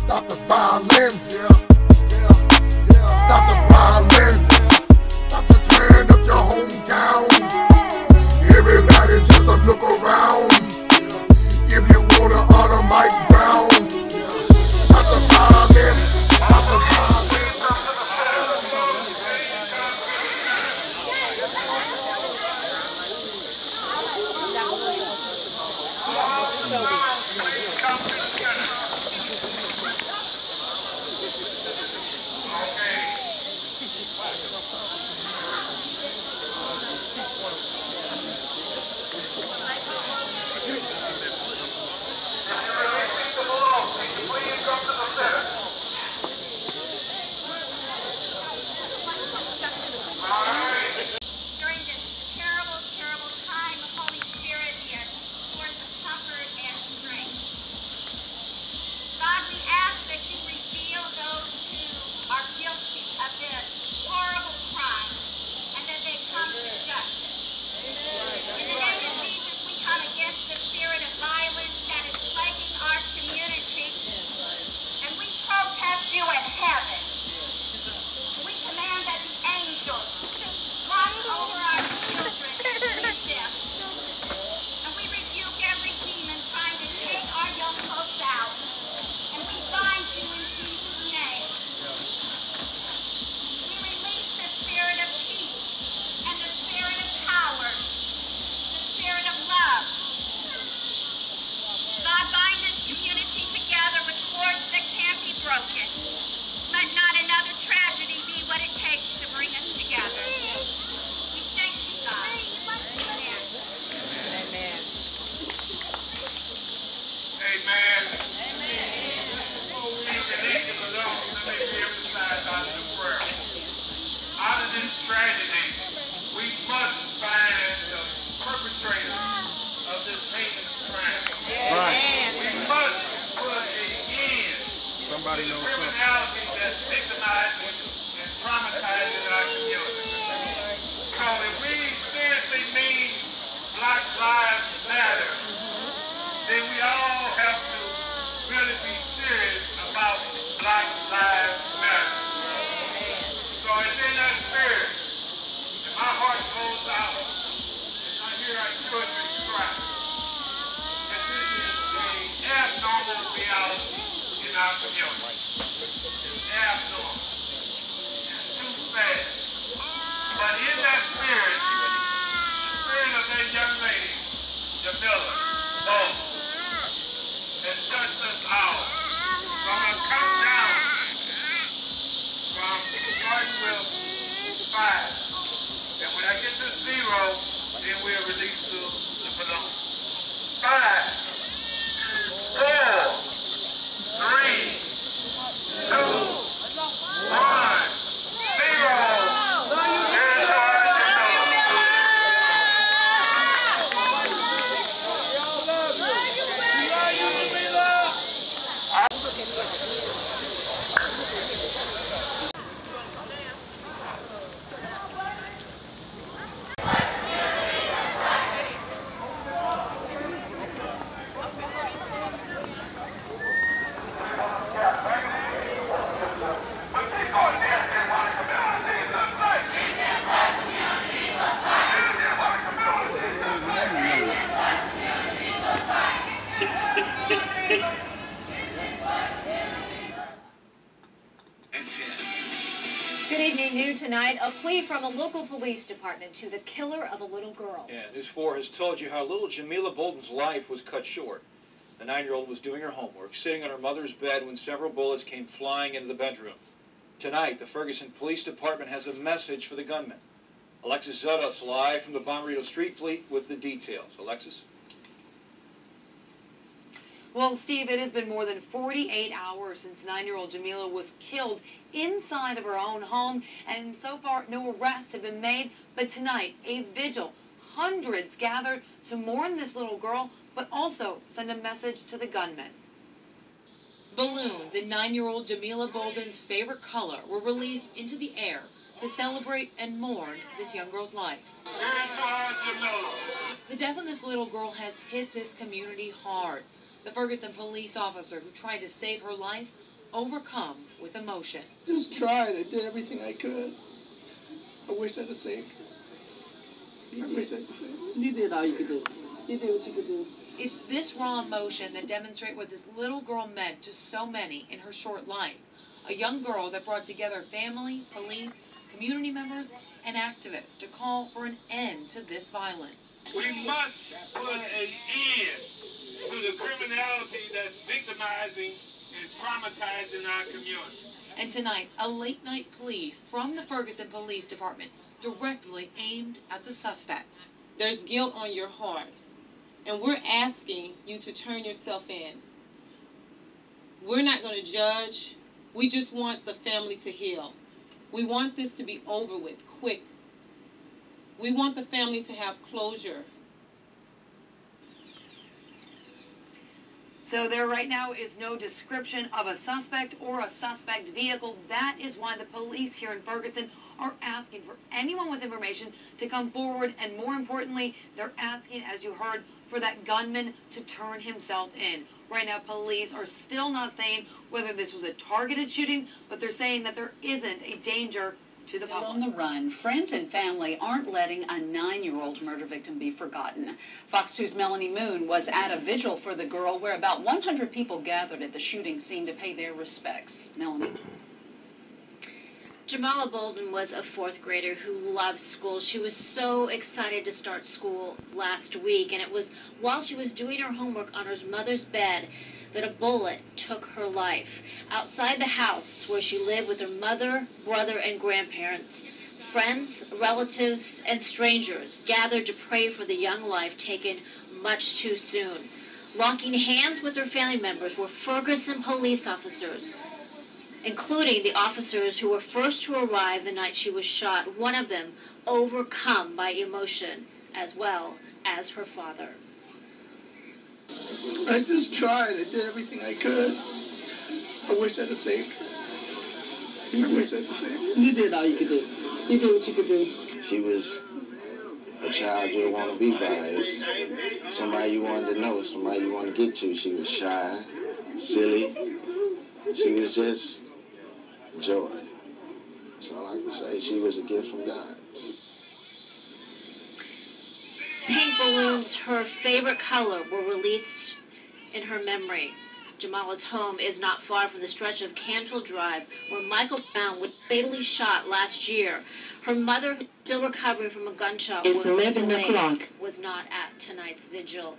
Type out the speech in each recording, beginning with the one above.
Stop the violence. Stop the violence. Stop the tearing up your hometown. Everybody just a look around. If you wanna honor Mike Brown, stop the violence. Stop the violence. Criminality that's victimizing and traumatizing our community. So if we seriously mean Black Lives Matter, then we all have to really be serious about Black Lives Matter. So it's in that spirit, and my heart goes out as I hear our children cry. That this is an abnormal reality in our community. It's abnormal. It's too sad. But in that spirit, the spirit of that young lady, Jamyla Bolden, has touched us all. So I'm going to count down from starting with 5. And when I get to 0, then we'll release the balloon. 5, 4, 3, 2, 1, 0. Here's our Jamyla. Good evening. New tonight, a plea from the local police department to the killer of a little girl. Yeah, News 4 has told you how little Jamyla Bolden's life was cut short. The 9-year-old was doing her homework, sitting on her mother's bed when several bullets came flying into the bedroom. Tonight, the Ferguson Police Department has a message for the gunman. Alexis Zotos live from the Bomberito Street Fleet with the details. Alexis? Well, Steve, it has been more than 48 hours since 9-year-old Jamyla was killed inside of her own home, and so far no arrests have been made. But tonight, a vigil. Hundreds gathered to mourn this little girl, but also send a message to the gunman. Balloons in 9-year-old Jamyla Bolden's favorite color were released into the air to celebrate and mourn this young girl's life. The death of this little girl has hit this community hard. The Ferguson police officer who tried to save her life overcome with emotion. Just tried. I did everything I could. I wish I'd have saved her. I wish I'd have saved her. You did all you could do. You did what you could do. It's this raw emotion that demonstrates what this little girl meant to so many in her short life. A young girl that brought together family, police, community members, and activists to call for an end to this violence. We must put an end to the criminality that's victimizing and traumatizing our community. And tonight, a late-night plea from the Ferguson Police Department directly aimed at the suspect. There's guilt on your heart, and we're asking you to turn yourself in. We're not going to judge. We just want the family to heal. We want this to be over with, quick. We want the family to have closure. So there right now is no description of a suspect or a suspect vehicle. That is why the police here in Ferguson are asking for anyone with information to come forward. And more importantly, they're asking, as you heard, for that gunman to turn himself in. Right now, police are still not saying whether this was a targeted shooting, but they're saying that there isn't a danger to the Still public. on the run, friends and family aren't letting a 9-year-old murder victim be forgotten. Fox 2's Melanie Moon was at a vigil for the girl where about 100 people gathered at the shooting scene to pay their respects. Melanie. Jamyla Bolden was a 4th grader who loved school. She was so excited to start school last week, and it was while she was doing her homework on her mother's bed that a bullet took her life. Outside the house where she lived with her mother, brother, and grandparents, friends, relatives, and strangers gathered to pray for the young life taken much too soon. Locking hands with her family members were Ferguson police officers, including the officers who were first to arrive the night she was shot, one of them overcome by emotion, as well as her father. I just tried. I did everything I could. I wish I'd have saved her. I wish I'd have saved her. You did all you could do. You did what you could do. She was a child you want to be by. It's somebody you wanted to know, somebody you want to get to. She was shy, silly. She was just joy. That's all I can say. She was a gift from God. Pink balloons, her favorite color, were released in her memory. Jamyla's home is not far from the stretch of Canfield Drive where Michael Brown was fatally shot last year. Her mother, who's still recovering from a gunshot wound, 11 o'clock. was not at tonight's vigil.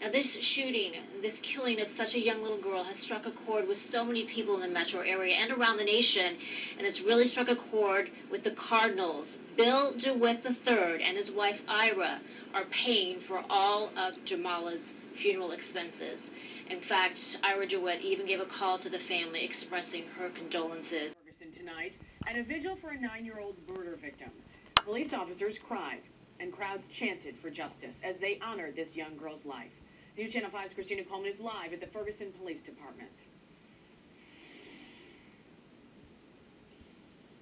Now, this shooting, this killing of such a young little girl has struck a chord with so many people in the metro area and around the nation, and it's really struck a chord with the Cardinals. Bill DeWitt III and his wife Ira are paying for all of Jamyla's funeral expenses. In fact, Ira DeWitt even gave a call to the family expressing her condolences. Ferguson tonight at a vigil for a 9-year-old murder victim. Police officers cried and crowds chanted for justice as they honored this young girl's life. News Channel 5's Christina Coleman is live at the Ferguson Police Department.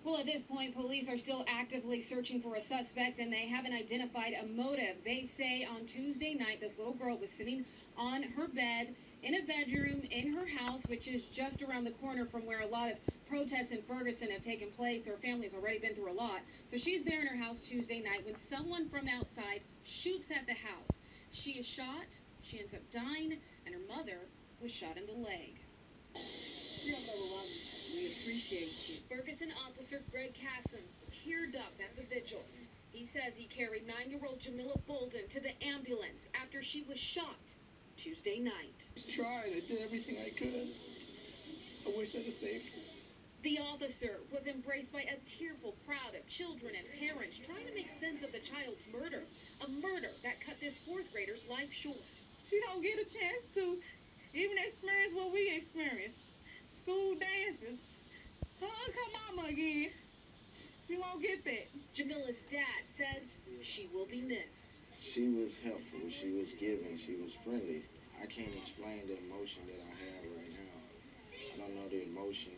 Well, at this point, police are still actively searching for a suspect, and they haven't identified a motive. They say on Tuesday night, this little girl was sitting on her bed in a bedroom in her house, which is just around the corner from where a lot of protests in Ferguson have taken place. Her family's already been through a lot. So she's there in her house Tuesday night when someone from outside shoots at the house. She is shot, she ends up dying, and her mother was shot in the leg. We appreciate you. Ferguson officer Greg Casson teared up at the vigil. He says he carried 9-year-old Jamyla Bolden to the ambulance after she was shot Tuesday night. I tried. I did everything I could. I wish I'd have saved her. The officer was embraced by a tearful crowd of children and parents trying to make sense of the child's murder, a murder that cut this 4th grader's life short. She don't get a chance to even experience what we experienced. School dances. Hug her mama again. She won't get that. Jamyla's dad says she will be missed. She was helpful. She was giving. She was friendly. I can't explain the emotion that I have right now. I don't know the emotion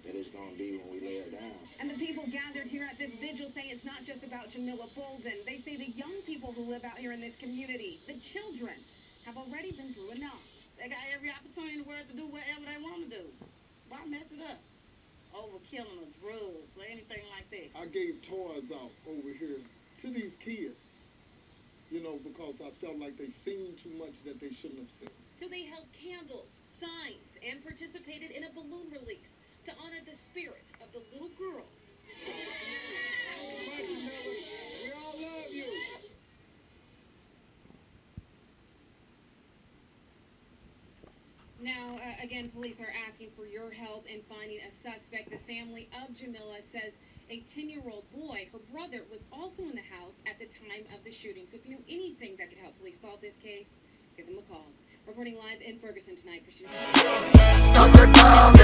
that it's going to be when we lay her down. And the people gathered here at this vigil say it's not just about Jamyla Bolden. They say the young people who live out here in this community, the children, have already been through enough. They got every opportunity in the world to do whatever they want to do. Why mess killing or drugs or anything like that? I gave toys out over here to these kids, you know, because I felt like they seen too much that they shouldn't have seen. So they held candles, signs, and participated in a balloon release to honor the spirit of the little girl. We all love you. Now, again, police are asking for your help in finding a suspect. The family of Jamyla says a 10-year-old boy, her brother, was also in the house at the time of the shooting. So if you know anything that could help police solve this case, give them a call. Reporting live in Ferguson tonight, Christina. Stop the crime.